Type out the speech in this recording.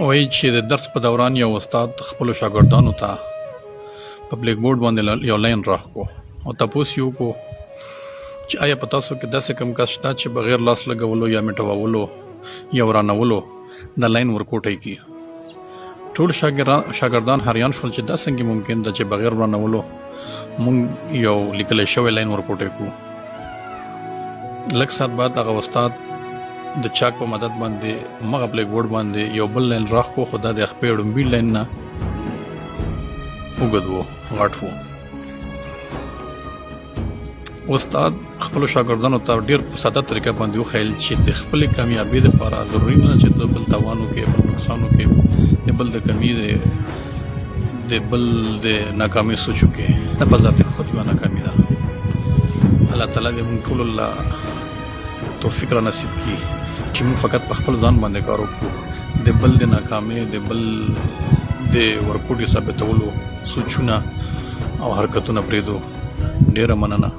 وایي چې د درس په دوران یو استاد خپلو شاګردانو ته په بلیک بورډ باندې یو لاین راښکو او تپوس یې وکړو چې آیا په تاسو کې داسې کوم کس شته چې بغیر لاس لګولو یا میټوولو یا ورانولو د لاین ورکوټی کړي. ټول شاګردان حیران شول چې دا څنګه ممکن ده چې بغیر ورانولو مونږ یو لیکلی شوی لاین ورکوټی کړو. لږ ساعت بعد هغه استاد د چاک په مدد باندې مغه بلیک بورډ باندې یو بل لاین راښکو، خو دا د خپې ړومبي لاین نه اوږد و، غټ و. استاد خپلو شاګردانو ته ډېر په ساده طریقه باندې وښیل چې د خپلې کامیابۍ دپاره ضروري نه چې ته بل تاوان وکړې، بل نقصان وکړې، د بل د کمي د بل د ناکامۍ سوچ وکړې. دا په ذات خود یوه ناکامي ده. الله تعالی دې موږ ټولو له توفیق را نصیب کړي چې موږ فقط په خپل ځان باندې کار وکړو، د بل د ناکامۍ، د بل د ورکوټي ثابتولو سوچونه او حرکتونه پرېږدو. ډېره مننه.